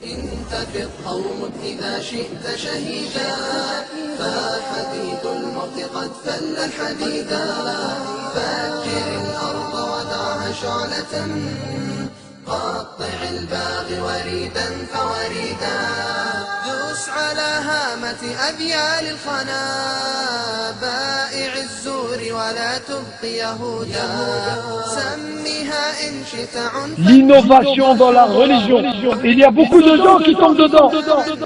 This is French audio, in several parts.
انتفض أو مت إذا شئت شهيدا، فحديد الموت قد فل الحديدا. فجر الأرض ودعها شعلة، قطع الباغي وريدا فوريدا. دوس على هامة أبيال الخنا، بائع الزور ولا تبق يهودا. سمها إن شئت عنفا. L'innovation dans la religion. Il y a beaucoup de gens qui tombent dedans.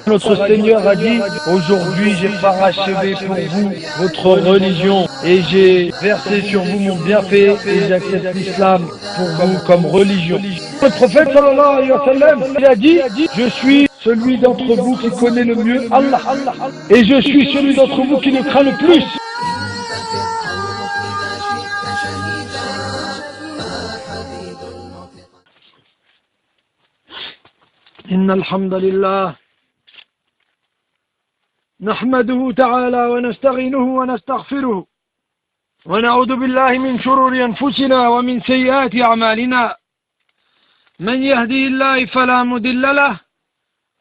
Notre Seigneur a dit, aujourd'hui j'ai parachevé pour vous votre religion et j'ai versé sur vous mon bienfait et j'accepte l'islam pour vous comme religion. Le prophète sallallahu alayhi wa sallam, il a dit, je suis celui d'entre vous qui connaît le mieux Allah et je suis celui d'entre vous qui le craint le plus. إن الحمد لله نحمده تعالى ونستعينه ونستغفره ونعوذ بالله من شرور أنفسنا ومن سيئات أعمالنا. من يهدي الله فلا مضل له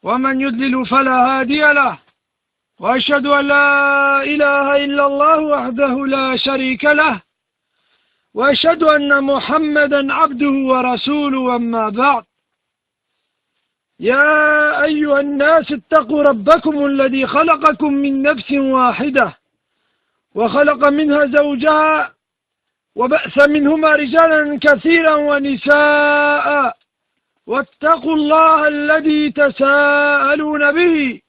ومن يضلل فلا هادي له. وأشهد أن لا إله إلا الله وحده لا شريك له وأشهد أن محمدا عبده ورسوله. أما بعد، يا أيها الناس اتقوا ربكم الذي خلقكم من نفس واحدة وخلق منها زوجها وبأث منهما رجالا كثيرا ونساء، واتقوا الله الذي تساءلون به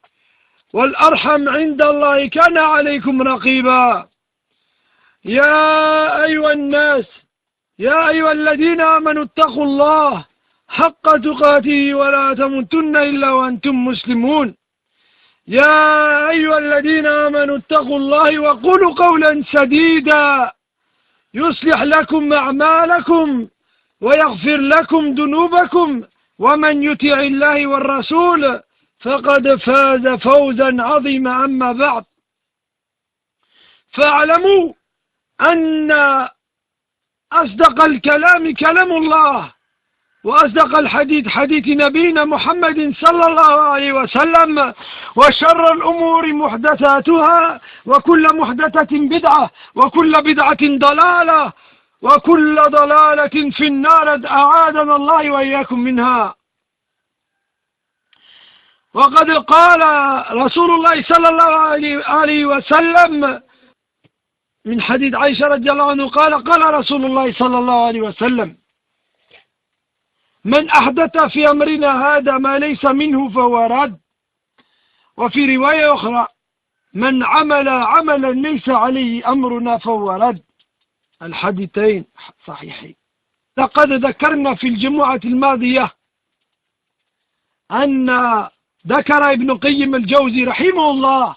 والأرحم عند الله كان عليكم رقيبا. يا أيها الناس، يا أيها الذين آمنوا اتقوا الله حق تقاته ولا تموتن إلا وأنتم مسلمون. يا أيها الذين آمنوا اتقوا الله وقولوا قولا سديدا يصلح لكم أعمالكم ويغفر لكم ذنوبكم، ومن يطع الله والرسول فقد فاز فوزا عظيما. أما بعد، فاعلموا أن أصدق الكلام كلام الله، وأصدق الحديث حديث نبينا محمد صلى الله عليه وسلم، وشر الأمور محدثاتها، وكل محدثة بدعة، وكل بدعة ضلالة، وكل ضلالة في النار، أعاذنا الله وإياكم منها. وقد قال رسول الله صلى الله عليه وسلم من حديث عائشة رضي الله عنه قال رسول الله صلى الله عليه وسلم: من أحدث في أمرنا هذا ما ليس منه فهو رد. وفي رواية أخرى: من عمل عملا ليس عليه أمرنا فهو رد. الحديثين صحيحين. لقد ذكرنا في الجمعة الماضية أن ذكر ابن قيم الجوزي رحمه الله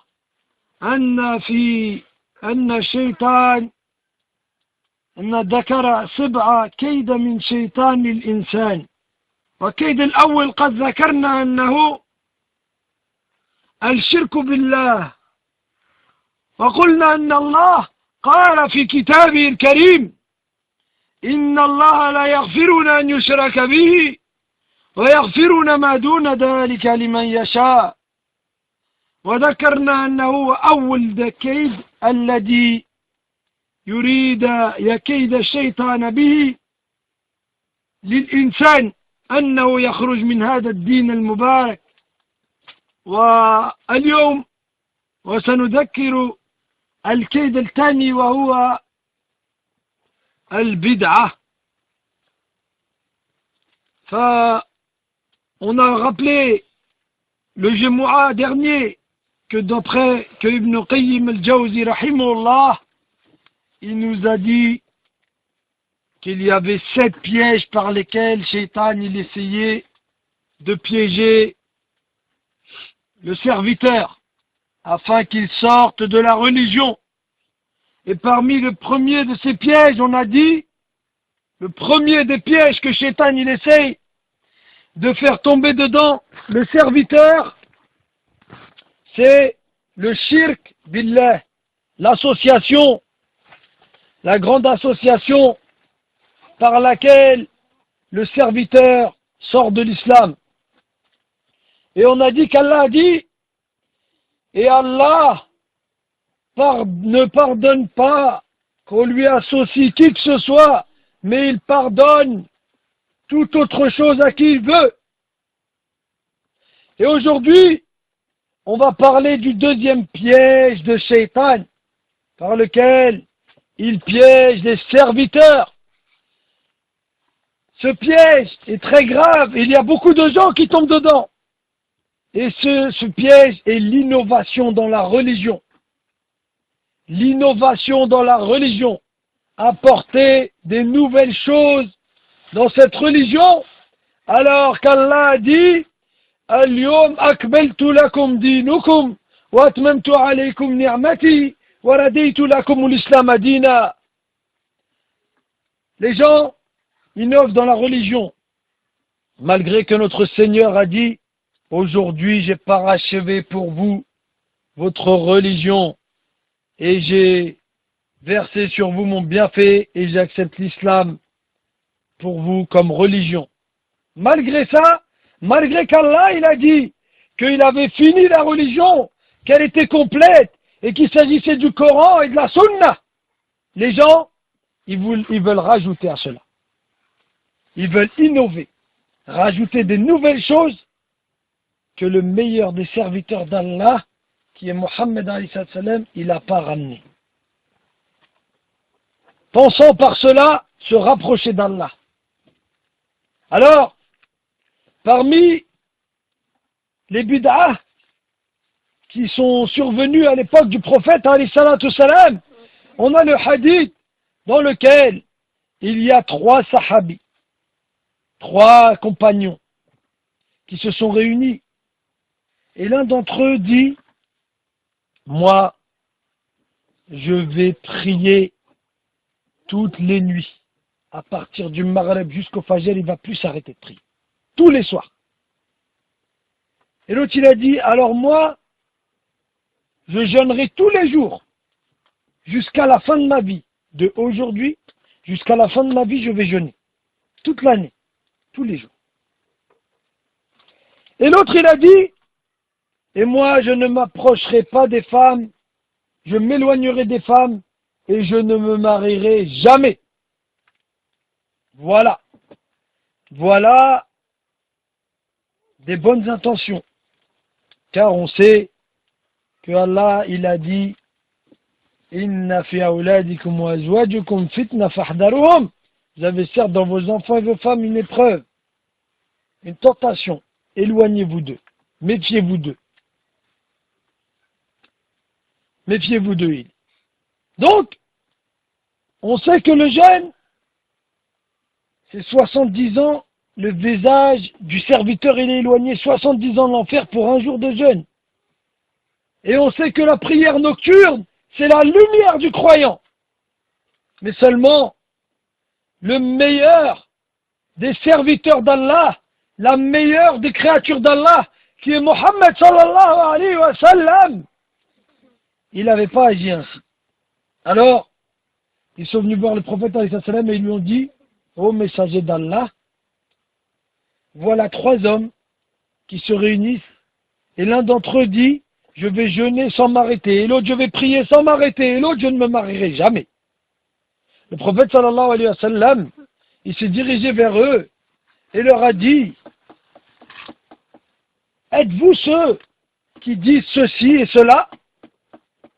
أن الشيطان ذكر 7 كيد من شيطان الإنسان. وكيد الأول قد ذكرنا أنه الشرك بالله، وقلنا أن الله قال في كتابه الكريم: إن الله لا يغفرون أن يشرك به ويغفرون ما دون ذلك لمن يشاء. وذكرنا أنه أول كيد الذي يريد يكيد الشيطان به للإنسان أنه يخرج من هذا الدين المبارك. واليوم وسنذكر الكيد الثاني وهو البدعة. On a rappelé le Jumu'ah dernier que d'après Ibn Qayyim al-Jawzi rahimahullah, il nous a dit qu'il y avait 7 pièges par lesquels Shaitan il essayait de piéger le serviteur afin qu'il sorte de la religion. Et parmi le premier de ces pièges, on a dit, le premier des pièges que Shaitan il essaye de faire tomber dedans le serviteur, c'est le shirk billah, l'association, la grande association par laquelle le serviteur sort de l'islam. Et on a dit qu'Allah a dit, et Allah ne pardonne pas qu'on lui associe qui que ce soit, mais il pardonne toute autre chose à qui il veut. Et aujourd'hui, on va parler du deuxième piège de Shaitan, par lequel il piège les serviteurs. Ce piège est très grave, il y a beaucoup de gens qui tombent dedans. Et ce piège est l'innovation dans la religion. L'innovation dans la religion. Apporter des nouvelles choses dans cette religion, alors qu'Allah a dit Al-yawm akmaltu lakum dinukum wa atmamtu alaykum ni'mati wa raditu lakum l'islam dina. Les gens innovent dans la religion, malgré que notre Seigneur a dit aujourd'hui j'ai parachevé pour vous votre religion et j'ai versé sur vous mon bienfait et j'accepte l'islam pour vous comme religion. Malgré ça, malgré qu'Allah il a dit qu'il avait fini la religion, qu'elle était complète et qu'il s'agissait du Coran et de la Sunna, les gens ils veulent rajouter à cela. Ils veulent innover, rajouter des nouvelles choses que le meilleur des serviteurs d'Allah, qui est Mohammed alayhi salam, il n'a pas ramené. Pensant par cela se rapprocher d'Allah. Alors, parmi les bid'ah qui sont survenus à l'époque du prophète alayhi salatu salam, on a le hadith dans lequel il y a 3 sahabis, 3 compagnons qui se sont réunis. Et l'un d'entre eux dit, moi, je vais prier toutes les nuits. À partir du Maghreb jusqu'au Fajr, il ne va plus s'arrêter de prier. Tous les soirs. Et l'autre, il a dit, alors moi, je jeûnerai tous les jours, jusqu'à la fin de ma vie. De aujourd'hui jusqu'à la fin de ma vie, je vais jeûner. Toute l'année. Tous les jours. Et l'autre, il a dit, et moi, je ne m'approcherai pas des femmes, je m'éloignerai des femmes, et je ne me marierai jamais. Voilà. Voilà des bonnes intentions. Car on sait que Allah, il a dit, Inna fi awladikum wa azwajukum fitna fahdaruhum. Vous avez certes dans vos enfants et vos femmes une épreuve, une tentation. Éloignez-vous d'eux. Méfiez-vous d'eux. Méfiez-vous d'eux. Donc, on sait que le jeûne, c'est 70 ans, le visage du serviteur, il est éloigné 70 ans de l'enfer pour un jour de jeûne. Et on sait que la prière nocturne, c'est la lumière du croyant. Mais seulement, le meilleur des serviteurs d'Allah, la meilleure des créatures d'Allah, qui est Mohammed sallallahu alayhi wa sallam, il n'avait pas agi ainsi. Alors, ils sont venus voir le prophète alayhi wa sallam et ils lui ont dit, ô messager d'Allah, voilà 3 hommes qui se réunissent et l'un d'entre eux dit, je vais jeûner sans m'arrêter, et l'autre je vais prier sans m'arrêter, et l'autre je ne me marierai jamais. Le prophète sallallahu alayhi wa sallam, il s'est dirigé vers eux et leur a dit, êtes-vous ceux qui disent ceci et cela?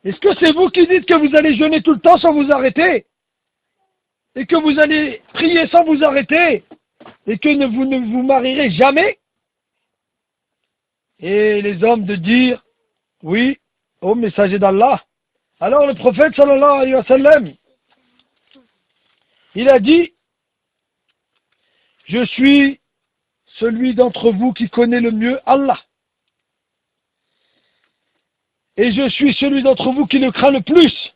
Est-ce que c'est vous qui dites que vous allez jeûner tout le temps sans vous arrêter? Et que vous allez prier sans vous arrêter? Et que vous ne vous marierez jamais? Et les hommes de dire, oui, ô messager d'Allah. Alors le prophète sallallahu alayhi wa sallam, il a dit, je suis celui d'entre vous qui connaît le mieux Allah. Et je suis celui d'entre vous qui le craint le plus.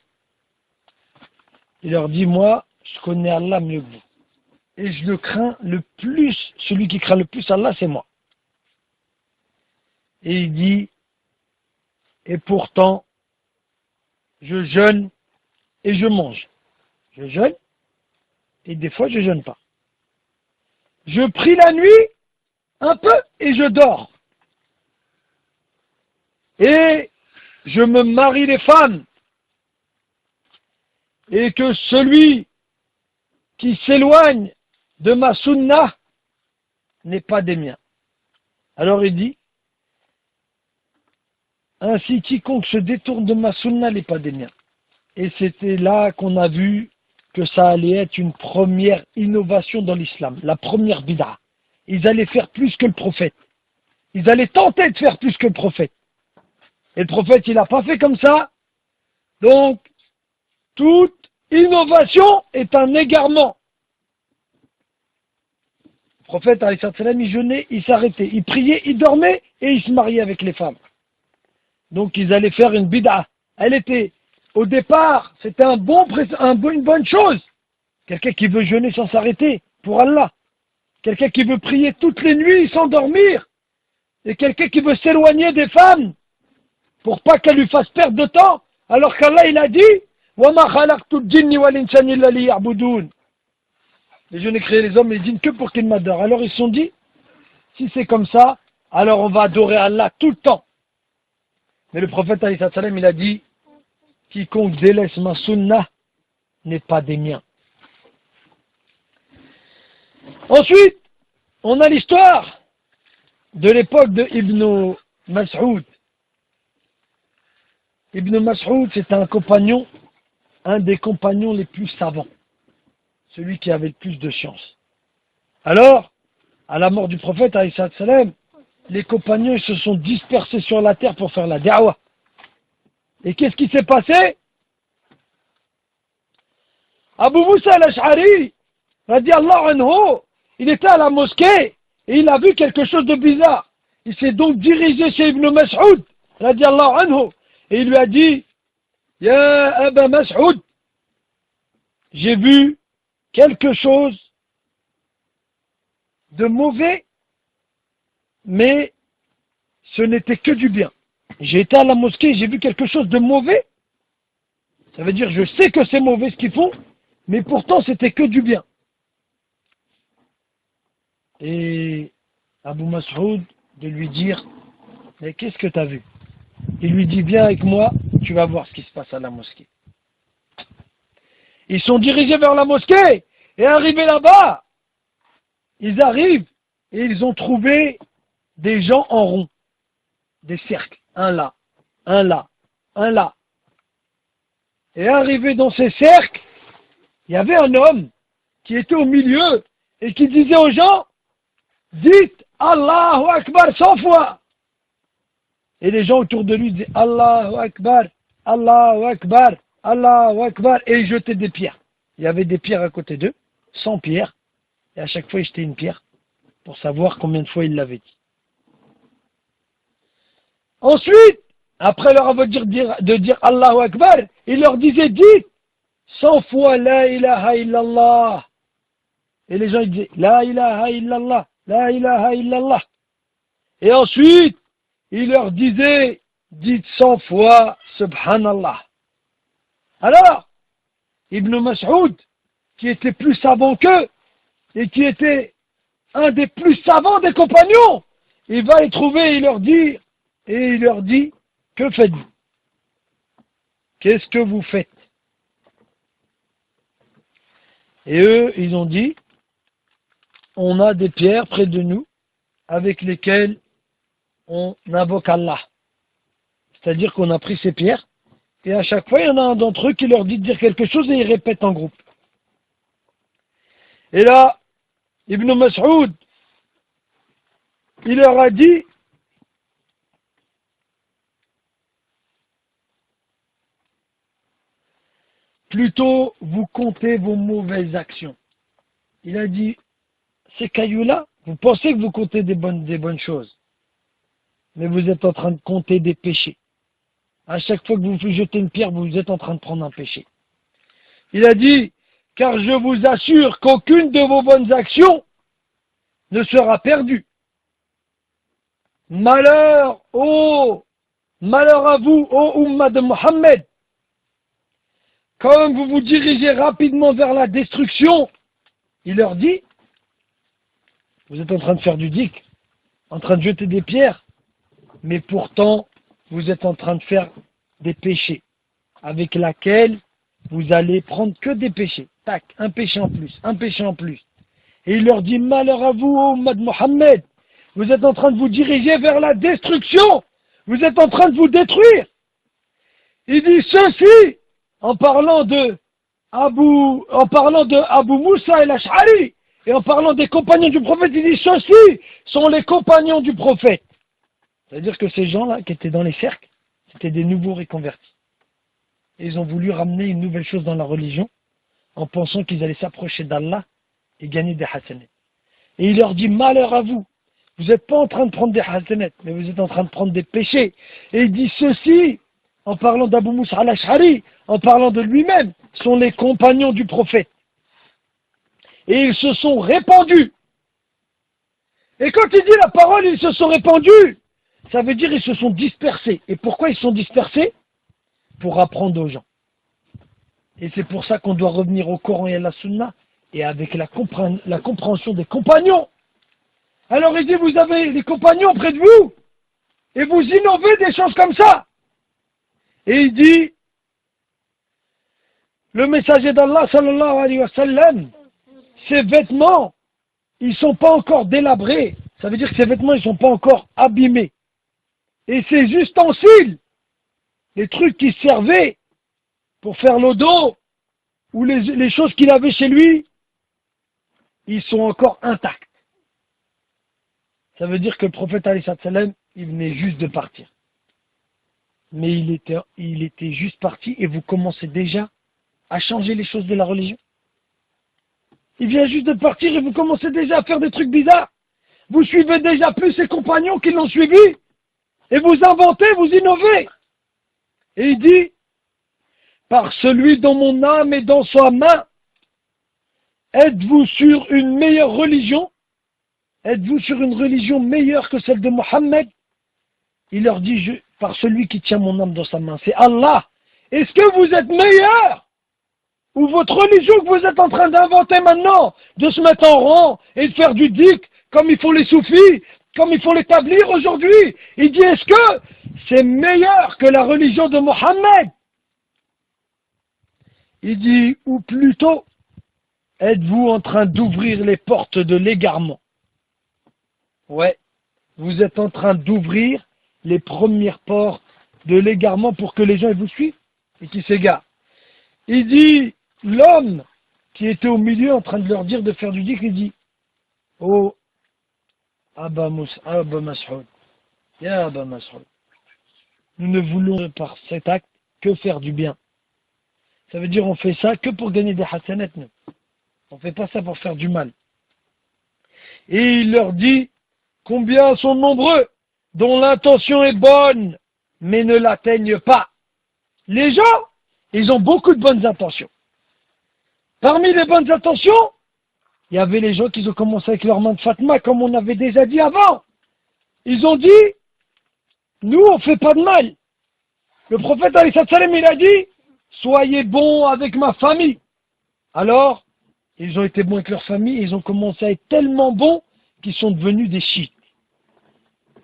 Il leur dit, moi, je connais Allah mieux que vous. Et je le crains le plus, celui qui craint le plus Allah, c'est moi. Et il dit, et pourtant, je jeûne et je mange. Je jeûne et des fois je jeûne pas. Je prie la nuit un peu et je dors. et je me marie les femmes, et que celui qui s'éloigne de ma sunna n'est pas des miens. Alors il dit, ainsi quiconque se détourne de ma sunna n'est pas des miens. Et c'était là qu'on a vu que ça allait être une première innovation dans l'islam, la première bid'a. Ils allaient faire plus que le prophète. Ils allaient tenter de faire plus que le prophète. Et le prophète, il n'a pas fait comme ça. Donc, toute innovation est un égarement. Le prophète, il jeûnait, il s'arrêtait, il priait, il dormait et il se mariait avec les femmes. Donc, ils allaient faire une bid'a. Elle était, au départ, c'était une bonne chose. Quelqu'un qui veut jeûner sans s'arrêter, pour Allah. Quelqu'un qui veut prier toutes les nuits sans dormir. Et quelqu'un qui veut s'éloigner des femmes pour pas qu'elles lui fassent perdre de temps, alors qu'Allah il a dit وَمَا خَلَقْتُ الْجِنِّ وَالْإِنسَانِ إِلَّا لِيَعْبُدُونَ. Et je n'ai créé les hommes et les djinns que pour qu'ils m'adorent. Alors ils se sont dit, si c'est comme ça, alors on va adorer Allah tout le temps. Mais le prophète il a dit, quiconque délaisse ma sunnah n'est pas des miens. Ensuite, on a l'histoire de l'époque de Ibn Mas'ud. Ibn Mas'ud, c'était un des compagnons les plus savants, celui qui avait le plus de science. Alors, à la mort du prophète, les compagnons ils se sont dispersés sur la terre pour faire la da'wah. Et qu'est-ce qui s'est passé? Abu Musa al-Ash'ari, radiallahu anhu, il était à la mosquée et il a vu quelque chose de bizarre. Il s'est donc dirigé chez Ibn Mas'ud, radiallahu anhu, et il lui a dit, Ya Aba Mas'ud, j'ai vu quelque chose de mauvais, mais ce n'était que du bien. J'ai été à la mosquée, j'ai vu quelque chose de mauvais. Ça veut dire, je sais que c'est mauvais ce qu'ils font, mais pourtant c'était que du bien. Et Abu Mas'ud de lui dire, mais qu'est-ce que tu as vu? Il lui dit, viens avec moi, tu vas voir ce qui se passe à la mosquée. Ils sont dirigés vers la mosquée, et arrivés là-bas, ils arrivent, et ils ont trouvé des gens en rond, des cercles, un là, un là, un là. Et arrivé dans ces cercles, il y avait un homme qui était au milieu, et qui disait aux gens, dites Allahu Akbar 100 fois. Et les gens autour de lui disaient Allahu Akbar, Allahu Akbar, Allahu Akbar, et ils jetaient des pierres. Il y avait des pierres à côté d'eux, 100 pierres, et à chaque fois ils jetaient une pierre pour savoir combien de fois il l'avait dit. Ensuite, après leur avoir dit de dire Allahu Akbar, il leur disait dites 100 fois La ilaha illallah. Et les gens ils disaient La ilaha illallah, La ilaha illallah. Et ensuite, il leur disait, dites 100 fois Subhanallah. Alors, Ibn Mas'ud, qui était plus savant qu'eux, et qui était un des plus savants des compagnons, il va les trouver et il leur dit, que faites-vous? Qu'est-ce que vous faites? Et eux, ils ont dit, on a des pierres près de nous, avec lesquelles on invoque Allah. C'est-à-dire qu'on a pris ces pierres, et à chaque fois, il y en a un d'entre eux qui leur dit de dire quelque chose et ils répètent en groupe. Et là, Ibn Mas'ud, il leur a dit, plutôt vous comptez vos mauvaises actions. Il a dit, ces cailloux-là, vous pensez que vous comptez des bonnes choses. Mais vous êtes en train de compter des péchés. À chaque fois que vous jetez une pierre, vous êtes en train de prendre un péché. Il a dit, car je vous assure qu'aucune de vos bonnes actions ne sera perdue. Malheur à vous, ô Ummah de Mohammed. Comme vous vous dirigez rapidement vers la destruction, il leur dit, vous êtes en train de faire du dik, en train de jeter des pierres, mais pourtant, vous êtes en train de faire des péchés, avec laquelle vous allez prendre que des péchés. Tac, un péché en plus, un péché en plus. Et il leur dit, malheur à vous, ô Ummah de Mohammed, vous êtes en train de vous diriger vers la destruction, vous êtes en train de vous détruire. Il dit ceci, en parlant de Abu Moussa el-Ash'ari, et en parlant des compagnons du prophète, il dit ceux-ci sont les compagnons du prophète. C'est-à-dire que ces gens-là qui étaient dans les cercles, c'était des nouveaux reconvertis. Et ils ont voulu ramener une nouvelle chose dans la religion, en pensant qu'ils allaient s'approcher d'Allah et gagner des hasanets. Et il leur dit, malheur à vous, vous n'êtes pas en train de prendre des hasanets, mais vous êtes en train de prendre des péchés. Et il dit ceci, en parlant d'Abu Moussa al-Ash'ari, en parlant de lui-même, sont les compagnons du prophète. Et ils se sont répandus. Et quand il dit la parole, ils se sont répandus, ça veut dire ils se sont dispersés. Et pourquoi ils sont dispersés? Pour apprendre aux gens. Et c'est pour ça qu'on doit revenir au Coran et à la Sunna, et avec la compréhension des compagnons. Alors il dit, vous avez des compagnons près de vous, et vous innovez des choses comme ça. Et il dit, le messager d'Allah, sallallahu alayhi wa sallam, ses vêtements, ils ne sont pas encore délabrés. Ça veut dire que ses vêtements, ils ne sont pas encore abîmés. Et ses ustensiles, les trucs qui servaient pour faire le dos, ou les choses qu'il avait chez lui, ils sont encore intacts. Ça veut dire que le prophète, alayhi salam, il venait juste de partir. Mais il était juste parti et vous commencez déjà à changer les choses de la religion. Il vient juste de partir et vous commencez déjà à faire des trucs bizarres. Vous suivez déjà plus ses compagnons qui l'ont suivi. Et vous inventez, vous innovez. Et il dit, par celui dont mon âme est dans sa main, êtes-vous sur une meilleure religion? Êtes-vous sur une religion meilleure que celle de Mohammed? Il leur dit, par celui qui tient mon âme dans sa main, c'est Allah. Est-ce que vous êtes meilleur? Ou votre religion que vous êtes en train d'inventer maintenant, de se mettre en rang et de faire du dik, comme ils font les soufis, comme ils font les tablirs aujourd'hui. Il dit, est-ce que c'est meilleur que la religion de Mohammed? Il dit, ou plutôt, êtes-vous en train d'ouvrir les portes de l'égarement? Ouais, vous êtes en train d'ouvrir les premières portes de l'égarement pour que les gens vous suivent et qui s'égarent. Il dit, l'homme qui était au milieu en train de leur dire de faire du dik, il dit, oh, Abba Mas'ud, ya Abba Mas'ud, nous ne voulons par cet acte que faire du bien. Ça veut dire on fait ça que pour gagner des hasanats. On ne fait pas ça pour faire du mal. Et il leur dit, combien sont nombreux dont l'intention est bonne, mais ne l'atteignent pas. Les gens, ils ont beaucoup de bonnes intentions. Parmi les bonnes intentions, il y avait les gens qui ont commencé avec leur main de Fatma, comme on avait déjà dit avant. Ils ont dit, nous on ne fait pas de mal. Le prophète alayhi salam, il a dit, soyez bons avec ma famille. Alors, ils ont été bons avec leur famille, et ils ont commencé à être tellement bons qu'ils sont devenus des chiites.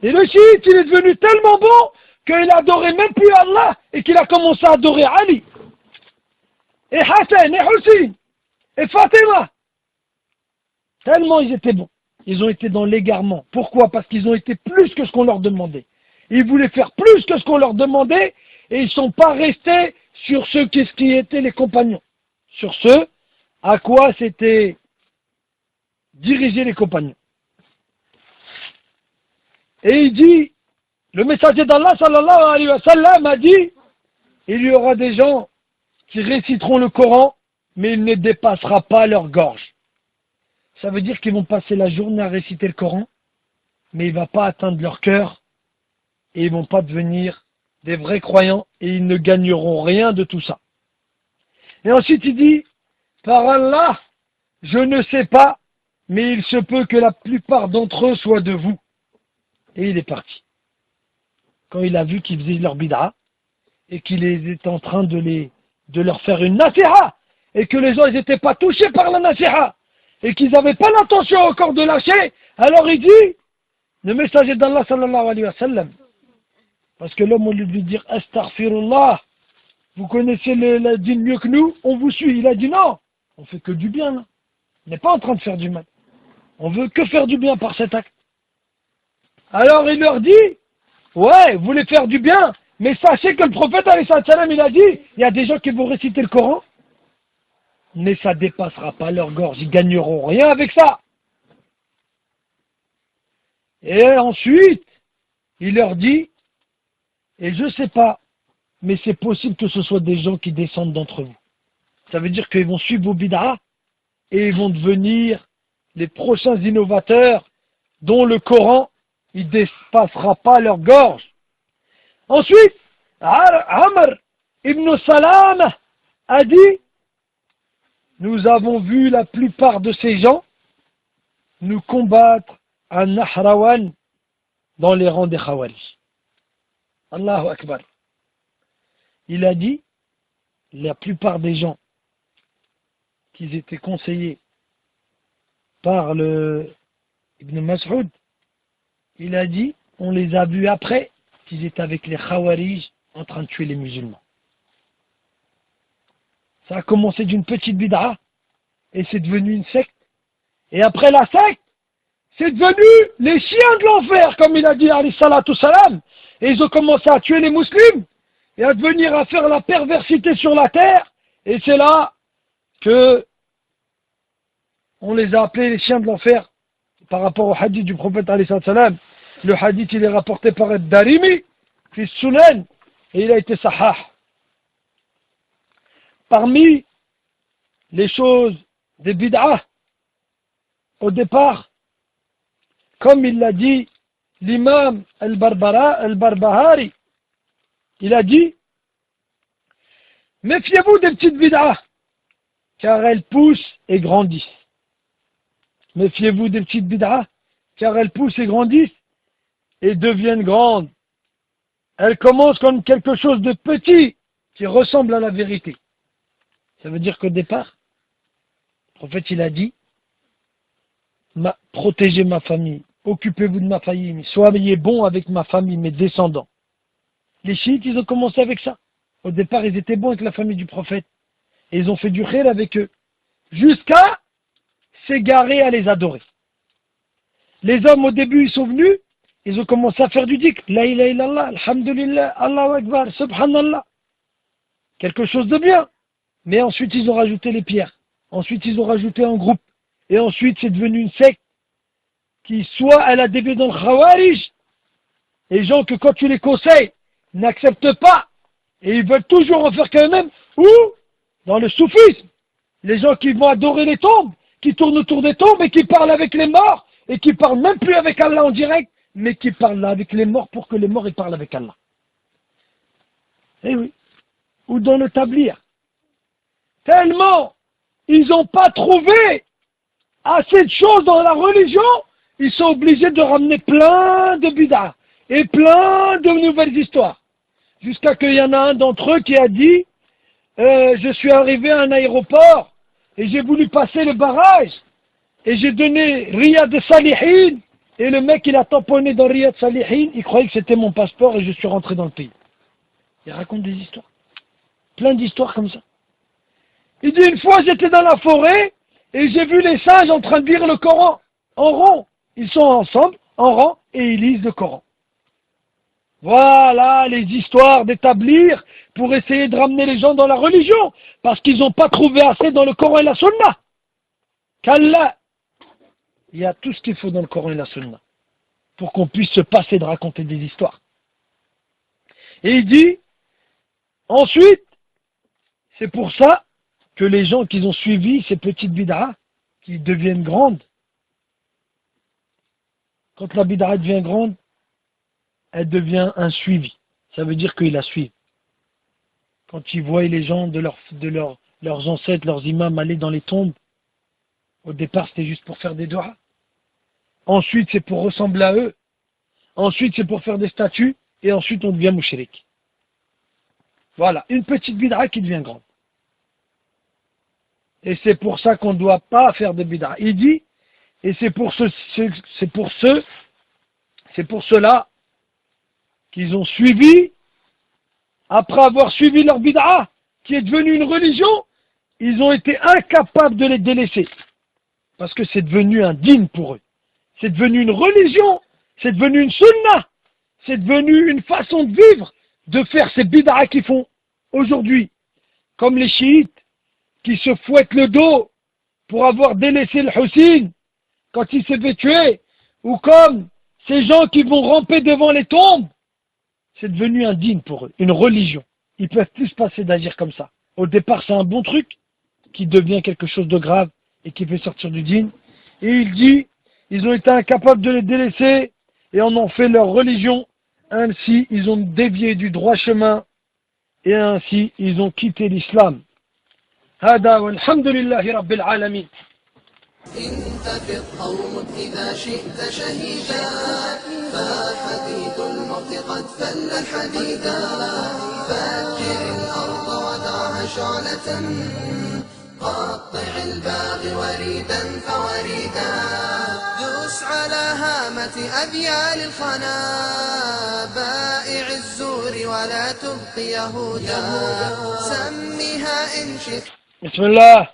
Et le chiite, il est devenu tellement bon qu'il adorait même plus Allah et qu'il a commencé à adorer Ali. Et Hassan, et Hussein, et Fatima. Tellement ils étaient bons. Ils ont été dans l'égarement. Pourquoi? Parce qu'ils ont été plus que ce qu'on leur demandait. Ils voulaient faire plus que ce qu'on leur demandait et ils ne sont pas restés sur ce qui étaient les compagnons. Sur ce à quoi s'étaient dirigés les compagnons. Et il dit, le messager d'Allah sallallahu alayhi wa sallam a dit, il y aura des gens qui réciteront le Coran, mais il ne dépassera pas leur gorge. Ça veut dire qu'ils vont passer la journée à réciter le Coran, mais il ne va pas atteindre leur cœur, et ils ne vont pas devenir des vrais croyants, et ils ne gagneront rien de tout ça. Et ensuite il dit, par Allah, je ne sais pas, mais il se peut que la plupart d'entre eux soient de vous. Et il est parti. Quand il a vu qu'ils faisaient leur bid'a et qu'il était en train de leur faire une nasiha et que les gens n'étaient pas touchés par la nasiha et qu'ils n'avaient pas l'intention encore de lâcher, alors il dit, le messager d'Allah sallallahu alayhi wa sallam, Parce que l'homme, au lieu de lui dire Astaghfirullah, vous connaissez la dîne mieux que nous, on vous suit. Il a dit non, on fait que du bien là. On n'est pas en train de faire du mal. On veut que faire du bien par cet acte. Alors il leur dit, ouais, vous voulez faire du bien, mais sachez que le prophète, alayhi salam, il a dit, il y a des gens qui vont réciter le Coran, mais ça ne dépassera pas leur gorge, ils gagneront rien avec ça. Et ensuite, il leur dit, et je ne sais pas, mais c'est possible que ce soit des gens qui descendent d'entre vous. Ça veut dire qu'ils vont suivre vos bid'ah et ils vont devenir les prochains innovateurs dont le Coran ne dépassera pas leur gorge. Ensuite, Amr ibn Salam a dit, nous avons vu la plupart de ces gens nous combattre à Nahrawan dans les rangs des Khawarij. Allahu Akbar. Il a dit, la plupart des gens qui étaient conseillés par le Ibn Mas'ud, il a dit, on les a vus après qu'ils étaient avec les Khawarij en train de tuer les musulmans. Ça a commencé d'une petite bid'a et c'est devenu une secte. Et après la secte, c'est devenu les chiens de l'enfer, comme il a dit alayhi salatu salam. Et ils ont commencé à tuer les musulmans et à devenir à faire la perversité sur la terre. Et c'est là que on les a appelés les chiens de l'enfer par rapport au hadith du prophète alayhi salatu salam. Le hadith il est rapporté par Ad-Darimi, fils Sunan, et il a été sahah. Parmi les choses des bid'ah, au départ, comme il l'a dit l'imam al-Barbahari, il a dit, méfiez-vous des petites bid'ah, car elles poussent et grandissent. Méfiez-vous des petites bid'ah, car elles poussent et grandissent et deviennent grandes. Elles commencent comme quelque chose de petit qui ressemble à la vérité. Ça veut dire qu'au départ, le prophète il a dit, protégez ma famille, occupez-vous de ma famille, soyez bons avec ma famille, mes descendants. Les chiites, ils ont commencé avec ça. Au départ, ils étaient bons avec la famille du prophète. Et ils ont fait du khayr avec eux. Jusqu'à s'égarer à les adorer. Les hommes, au début, ils sont venus, ils ont commencé à faire du dhikr. La ilaha illallah, alhamdulillah, Allahu Akbar, subhanallah. Quelque chose de bien. Mais ensuite, ils ont rajouté les pierres. Ensuite, ils ont rajouté un groupe. Et ensuite, c'est devenu une secte qui, soit elle a dévié dans le khawarij, les gens que quand tu les conseilles, n'acceptent pas, et ils veulent toujours en faire qu'eux-mêmes, ou dans le soufisme, les gens qui vont adorer les tombes, qui tournent autour des tombes et qui parlent avec les morts, et qui parlent même plus avec Allah en direct, mais qui parlent avec les morts pour que les morts ils parlent avec Allah. Eh oui. Ou dans le tablir. Tellement ils n'ont pas trouvé assez de choses dans la religion, ils sont obligés de ramener plein de bid'ah et plein de nouvelles histoires. Jusqu'à qu'il y en a un d'entre eux qui a dit je suis arrivé à un aéroport et j'ai voulu passer le barrage et j'ai donné Riyad Salihin et le mec il a tamponné dans Riyad Salihin, il croyait que c'était mon passeport et je suis rentré dans le pays. Il raconte des histoires. Plein d'histoires comme ça. Il dit une fois j'étais dans la forêt et j'ai vu les singes en train de lire le Coran en rond. Ils sont ensemble, en rang, et ils lisent le Coran. Voilà les histoires d'établir pour essayer de ramener les gens dans la religion, parce qu'ils n'ont pas trouvé assez dans le Coran et la Sunna. Qu'Allah, il y a tout ce qu'il faut dans le Coran et la Sunna, pour qu'on puisse se passer de raconter des histoires. Et il dit, ensuite, c'est pour ça que les gens qui ont suivi ces petites bid'ah, qui deviennent grandes, quand la bid'ah devient grande, elle devient un suivi. Ça veut dire qu'ils la suivent. Quand ils voient les gens de leurs ancêtres, leurs imams aller dans les tombes, au départ c'était juste pour faire des doigts. Ensuite c'est pour ressembler à eux. Ensuite c'est pour faire des statues. Et ensuite on devient mouchrik. Voilà, une petite bid'ah qui devient grande. Et c'est pour ça qu'on ne doit pas faire de bid'ah. Il dit, et c'est pour cela qu'ils ont suivi, après avoir suivi leur bid'a, qui est devenue une religion, ils ont été incapables de les délaisser. Parce que c'est devenu un dîn pour eux. C'est devenu une religion, c'est devenu une sunna, c'est devenu une façon de vivre, de faire ces bid'a qu'ils font aujourd'hui. Comme les chiites qui se fouettent le dos pour avoir délaissé le Hussein quand il s'est fait tuer, ou comme ces gens qui vont ramper devant les tombes. C'est devenu un dîn pour eux, une religion. Ils peuvent plus se passer d'agir comme ça. Au départ, c'est un bon truc qui devient quelque chose de grave et qui fait sortir du dîn. Et il dit, ils ont été incapables de les délaisser et en ont fait leur religion. Ainsi, ils ont dévié du droit chemin et ainsi, ils ont quitté l'islam. هذا والحمد لله رب العالمين. انتفض قوم إذا شئت شهيدا فحديد الموت قد فل الحديدا فجر الأرض ودعها شعلة قطع الباغي وريدا فوريدا دوس على هامة أبيال الخنا بائع الزور ولا تبقي يهودا سميها إن شئت. بسم الله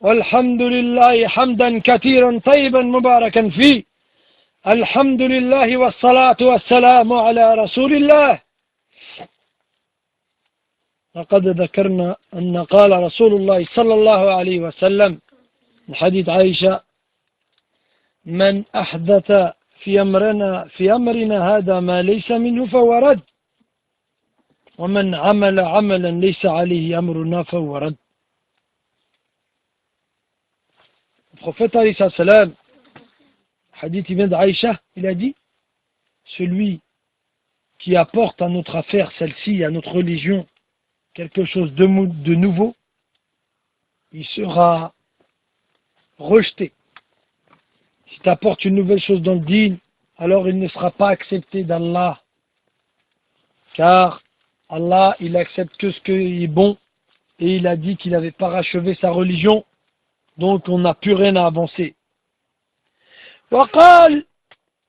والحمد لله حمدا كثيرا طيبا مباركا فيه. الحمد لله والصلاة والسلام على رسول الله. لقد ذكرنا أن قال رسول الله صلى الله عليه وسلم من حديث عائشة: من أحدث في أمرنا هذا ما ليس منه فهو رد ومن عمل عملا ليس عليه أمرنا فهو رد. Le prophète alayhi salam, hadith il vient d'Aïcha, il a dit: celui qui apporte à notre affaire, celle-ci, à notre religion, quelque chose de nouveau, il sera rejeté. Si tu apportes une nouvelle chose dans le dîn, alors il ne sera pas accepté d'Allah. Car Allah, il accepte que ce qui est bon, et il a dit qu'il avait parachevé sa religion. Donc on n'a plus rien à avancer.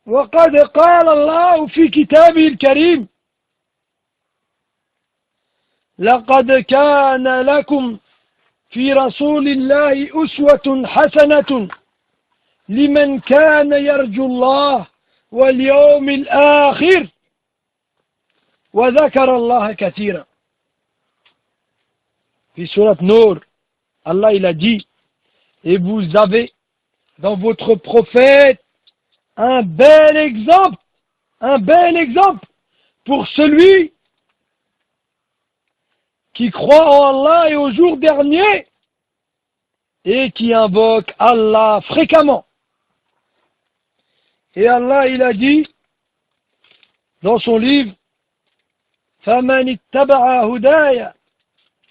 وقد قال الله في كتابه الكريم: لقد كان لكم في رسول الله أسوة حسنة لمن كان يرجو الله واليوم الآخر وذكر الله كثيرا. في سورة نور, Allah il a dit: et vous avez dans votre prophète un bel exemple pour celui qui croit en Allah et au jour dernier et qui invoque Allah fréquemment. Et Allah il a dit dans son livre: فَمَنِ اتَّبَعَ هُدَايَ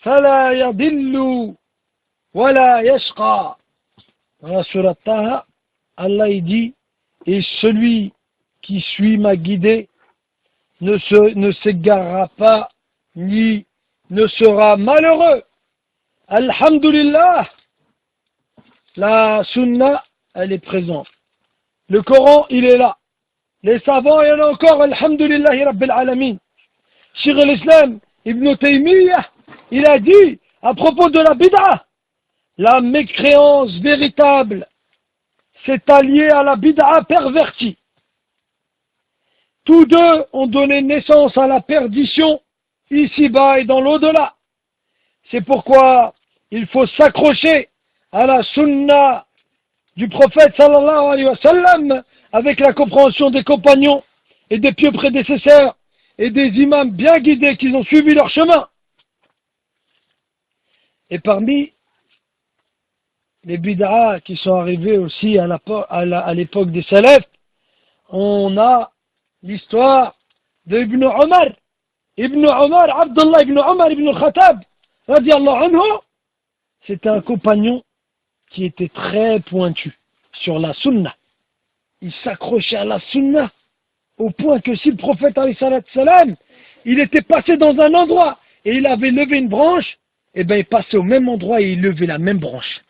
فَلَا يَضِلُّ وَلَا يَشْقَى. Dans la sourate Taha, Allah il dit: et celui qui suit ma guidée ne s'égarera pas ni ne sera malheureux. Alhamdulillah, la sunna elle est présente, le Coran il est là, les savants il y en a encore. Alhamdulillah Rabbil Alamin. Cheikh al-Islam Ibn Taymiyyah il a dit à propos de la bid'a: la mécréance véritable s'est alliée à la bid'a pervertie. Tous deux ont donné naissance à la perdition ici-bas et dans l'au-delà. C'est pourquoi il faut s'accrocher à la sunna du prophète sallallahu alayhi wa sallam avec la compréhension des compagnons et des pieux prédécesseurs et des imams bien guidés qui ont suivi leur chemin. Et parmi les bid'a qui sont arrivés aussi à l'époque des salafs, on a l'histoire de Ibn Omar. Ibn Omar, Abdullah Ibn Omar Ibn al-Khattab, radiallahu anhu, c'était un compagnon qui était très pointu sur la sunna. Il s'accrochait à la sunna au point que si le prophète alayhi salam, il était passé dans un endroit et il avait levé une branche, et bien il passait au même endroit et il levait la même branche.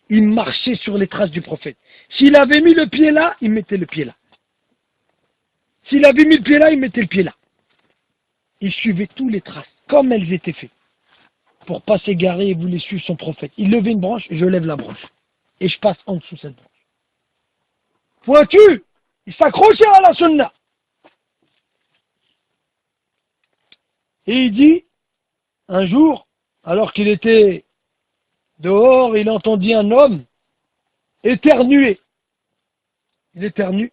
Il marchait sur les traces du prophète. S'il avait mis le pied là, il mettait le pied là. S'il avait mis le pied là, il mettait le pied là. Il suivait tous les traces, comme elles étaient faites. Pour pas s'égarer et voulait suivre son prophète. Il levait une branche, je lève la branche. Et je passe en dessous de cette branche. Pointu, il s'accrochait à la sunna. Et il dit, un jour, alors qu'il était dehors, il entendit un homme éternuer. Il éternue.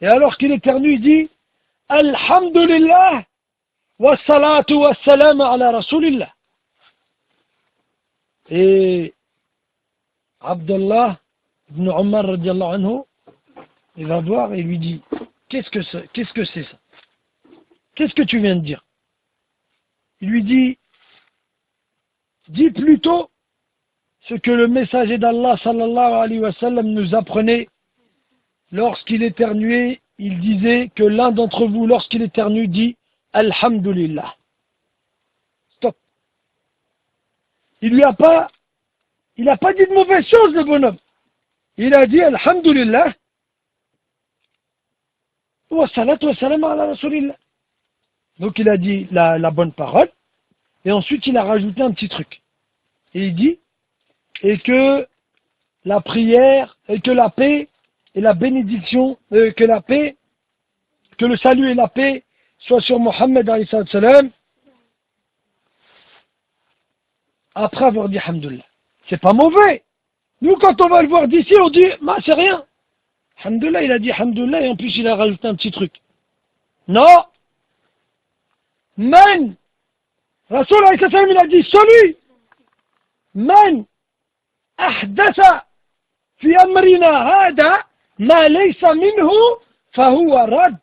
Et alors qu'il éternue, il dit, Alhamdulillah, wa salatu wa salam ala Rasulillah. Et Abdullah ibn Omar radiallahu anhu, il va voir et lui dit, qu'est-ce que c'est ça? Qu'est-ce que tu viens de dire? Il lui dit, dis plutôt ce que le messager d'Allah sallallahu alayhi wa sallam nous apprenait lorsqu'il éternuait. Il disait que l'un d'entre vous, lorsqu'il éternue, dit Alhamdulillah. Stop. Il n'a pas dit de mauvaises choses, le bonhomme. Il a dit Alhamdulillah. Wa salatu wa salam ala Rasulillah. Donc il a dit la bonne parole. Et ensuite il a rajouté un petit truc. Et il dit, et que la prière, et que la paix, et la bénédiction, que le salut et la paix soient sur Mohammed alayhi salam, après avoir dit Alhamdulillah. C'est pas mauvais. Nous, quand on va le voir d'ici, on dit, c'est rien. Alhamdulillah, il a dit Alhamdulillah, et en plus il a rajouté un petit truc. Non. Man. Rasoul alayhi salam, il a dit, celui. Man. Ahdasa. Fi amrina hada. Ma laysa minhu. Fahuwa rad.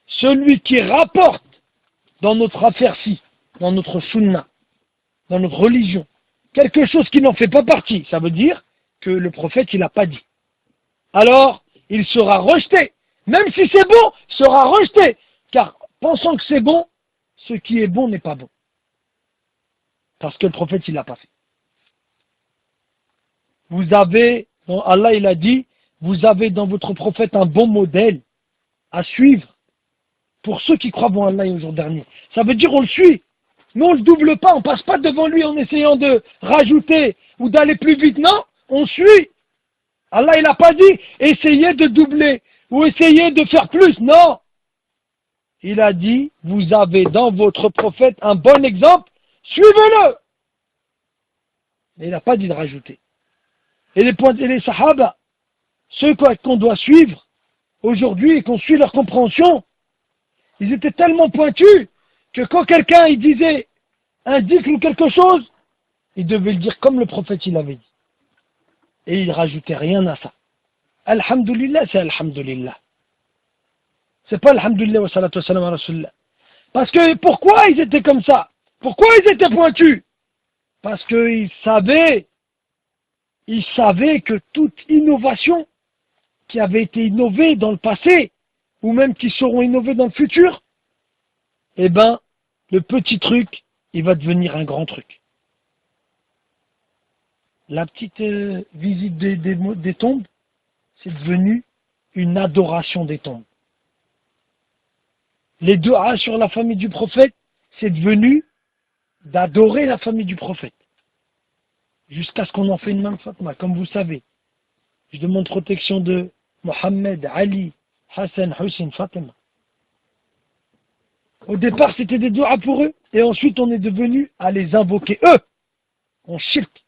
Celui qui rapporte dans notre affaire-ci, dans notre sunna, dans notre religion, quelque chose qui n'en fait pas partie, ça veut dire que le prophète, il n'a pas dit. Alors, il sera rejeté. Même si c'est bon, il sera rejeté. Car, pensant que c'est bon, ce qui est bon n'est pas bon. Parce que le prophète, il l'a pas fait. Vous avez, Allah, il a dit, vous avez dans votre prophète un bon modèle à suivre pour ceux qui croient en Allah et au jour dernier. Ça veut dire on le suit. Mais on ne le double pas, on ne passe pas devant lui en essayant de rajouter ou d'aller plus vite. Non, on suit. Allah, il n'a pas dit essayez de doubler ou essayez de faire plus. Non. Il a dit, vous avez dans votre prophète un bon exemple, suivez-le. Mais il n'a pas dit de rajouter. Et les sahaba, ceux qu'on doit suivre aujourd'hui et qu'on suit leur compréhension, ils étaient tellement pointus que quand quelqu'un il disait indique ou quelque chose, il devait le dire comme le prophète il avait dit. Et il rajoutait rien à ça. Alhamdulillah, c'est Alhamdulillah. C'est pas Alhamdulillah wa salatu wa salam ala Rasulullah. Parce que pourquoi ils étaient comme ça? Pourquoi ils étaient pointus? Parce qu'ils savaient que toute innovation qui avait été innovée dans le passé, ou même qui seront innovées dans le futur, eh ben, le petit truc, il va devenir un grand truc. La petite visite des tombes, c'est devenu une adoration des tombes. Les du'a sur la famille du prophète, c'est devenu d'adorer la famille du prophète. Jusqu'à ce qu'on en fait une même Fatma, comme vous savez. Je demande protection de Mohammed, Ali, Hassan, Hussein, Fatima. Au départ, c'était des du'a pour eux, et ensuite on est devenu à les invoquer eux. On shirk.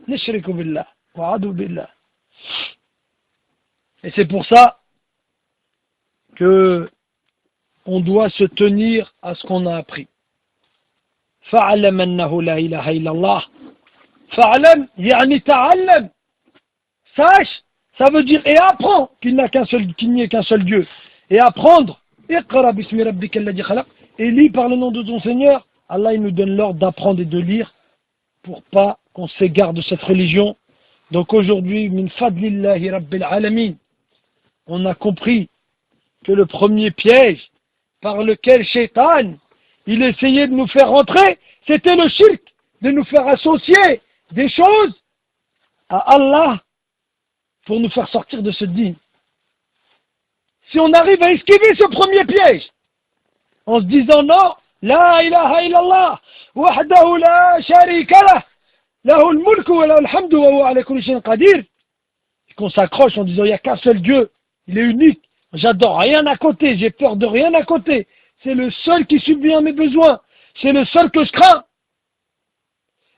Nishriku billah, wa adu billah. Et c'est pour ça que on doit se tenir à ce qu'on a appris. Fa'alam annahu la ilaha illallah. Fa'alam, yani ta'allam. Sache, ça veut dire et apprends qu'il n'y a qu'un seul Dieu. Et apprendre, iqra bismi rabbika alladhi khalaq, et lis par le nom de ton Seigneur. Allah il nous donne l'ordre d'apprendre et de lire pour pas qu'on s'égare de cette religion. Donc aujourd'hui, min fadlillahi rabbil alamin, on a compris que le premier piège par lequel Shaitan, il essayait de nous faire rentrer, c'était le shirk, de nous faire associer des choses à Allah pour nous faire sortir de ce dîn. si on arrive à esquiver ce premier piège, en se disant non, la ilaha illallah, wahdahu la sharika lah, lahu al-mulku wa lahu al-hamdu wa huwa ala kulli shay'in qadir, et qu'on s'accroche en disant il n'y a qu'un seul Dieu, il est unique, j'adore rien à côté, j'ai peur de rien à côté, c'est le seul qui subvient à mes besoins, c'est le seul que je crains,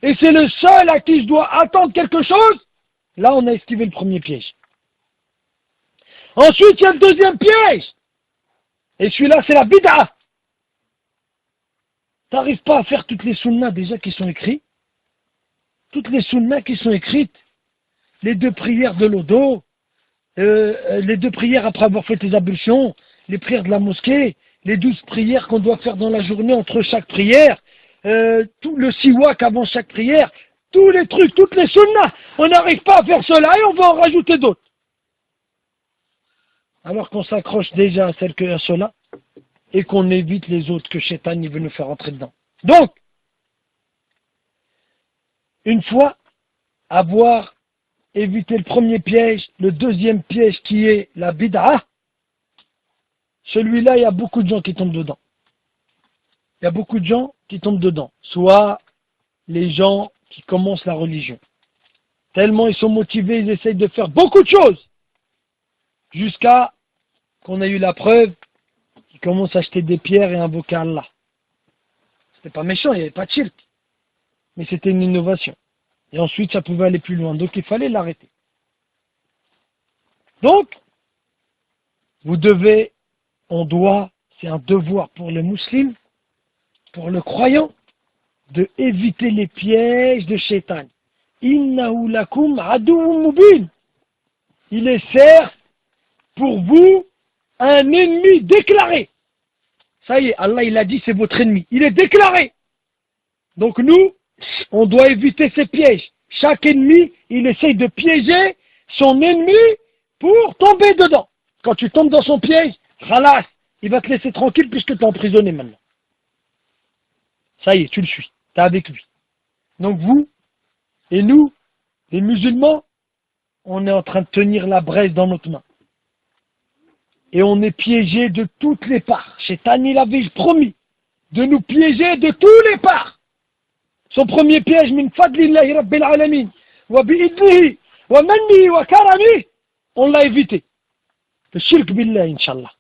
et c'est le seul à qui je dois attendre quelque chose, là on a esquivé le premier piège. Ensuite, il y a le deuxième piège. Et celui-là, c'est la bid'a. Tu n'arrives pas à faire toutes les sunnas déjà qui sont écrites. Toutes les sunnas qui sont écrites. Les 2 prières de l'odo, les 2 prières après avoir fait tes ablutions, les prières de la mosquée, les 12 prières qu'on doit faire dans la journée entre chaque prière, tout le siwak avant chaque prière, tous les trucs, toutes les sunnas. On n'arrive pas à faire cela et on va en rajouter d'autres. Alors qu'on s'accroche déjà à cela et qu'on évite les autres que Shaitan veut nous faire entrer dedans. Donc, une fois avoir évité le premier piège, le deuxième piège qui est la bid'a, celui-là, il y a beaucoup de gens qui tombent dedans. Il y a beaucoup de gens qui tombent dedans. Soit les gens qui commencent la religion. Tellement ils sont motivés, ils essayent de faire beaucoup de choses. Jusqu'à qu'on a eu la preuve qu'ils commencent à acheter des pierres et invoquer Allah. C'était pas méchant, il n'y avait pas de shirk. Mais c'était une innovation. Et ensuite, ça pouvait aller plus loin. Donc, il fallait l'arrêter. Donc, c'est un devoir pour le musulman, pour le croyant, de éviter les pièges de Shaitan. Innahu lakum aduwwun mubin. Il est certes pour vous un ennemi déclaré. Ça y est, Allah il a dit c'est votre ennemi. Il est déclaré. Donc nous, on doit éviter ces pièges. Chaque ennemi, il essaye de piéger son ennemi pour tomber dedans. Quand tu tombes dans son piège, khalas, il va te laisser tranquille puisque tu es emprisonné maintenant. Ça y est, tu le suis. Tu es avec lui. Donc vous et nous, les musulmans, on est en train de tenir la braise dans notre main. Et on est piégé de toutes les parts. Shaitan, il avait promis de nous piéger de tous les parts. Son premier piège, min fadlillahi rabbil alamin, wa bi'idnihi, wa mannihi, wa karamihi, on l'a évité. Le shirk billah, inshallah.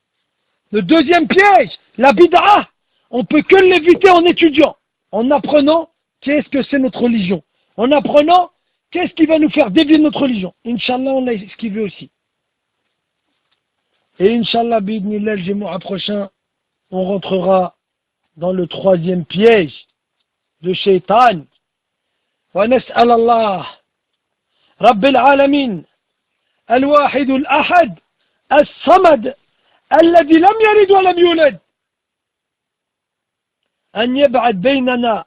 Le deuxième piège, la bid'a, on peut que l'éviter en étudiant, en apprenant qu'est-ce que c'est notre religion, en apprenant qu'est-ce qui va nous faire dévier de notre religion. Inch'Allah, on l'a esquivé aussi. Et Inch'Allah, bidnillah, le Jumu'ah prochain, on rentrera dans le troisième piège de Shaitan. Wa nas'al Allah, Rabbil Alamin, Al-Wahid Al-Ahad, Al-Samad, الذي لم يلد ولم يولد أن يبعد بيننا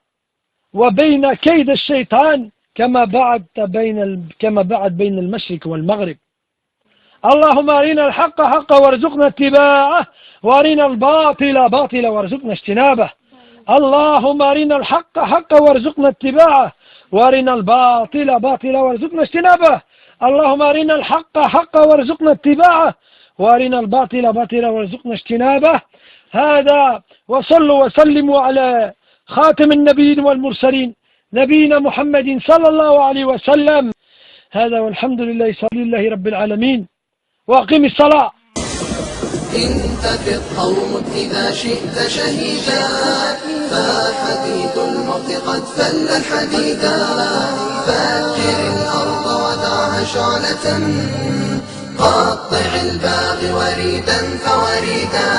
وبين كيد الشيطان كما بعد بين المشرق والمغرب. اللهم أرنا الحق حقا وارزقنا اتباعه وأرنا الباطل باطلا وارزقنا اجتنابه. اللهم أرنا الحق حقا وارزقنا اتباعه وأرنا الباطل باطلا وارزقنا اجتنابه. اللهم أرنا الحق حقا وارزقنا اتباعه وارنا الباطل باطلا وارزقنا اجتنابه. هذا وصلوا وسلموا على خاتم النبيين والمرسلين نبينا محمد صلى الله عليه وسلم. هذا والحمد لله رب العالمين وأقم الصلاة. انتفض قومك إذا شئت شهيدا فحديد الموت قد فل الحديدا فجر الأرض ودعها شعلة قطع الباغي وريدا فوريدا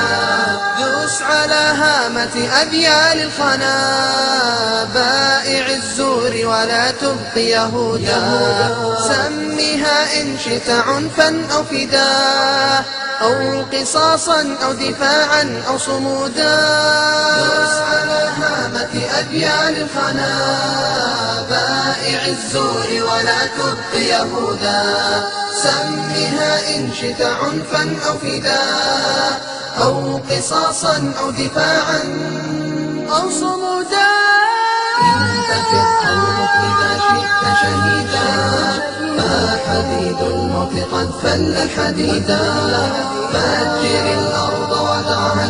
دوس على هامة أبيال الخنا بائع الزور ولا تبقي يهودا سميها إن شئت عنفا أو فداء أو قصاصا أو دفاعا أو صمودا دوس على هامة أبيال الخنا بائع الزور ولا تبقي يهودا سمها إن شئت عنفا أو فداء أو قصاصا أو دفاعا أو صمودا انتفض قومك إذا شئت شهيدا حديد الموت قد فل الحديدا، فأجر الأرض ودعها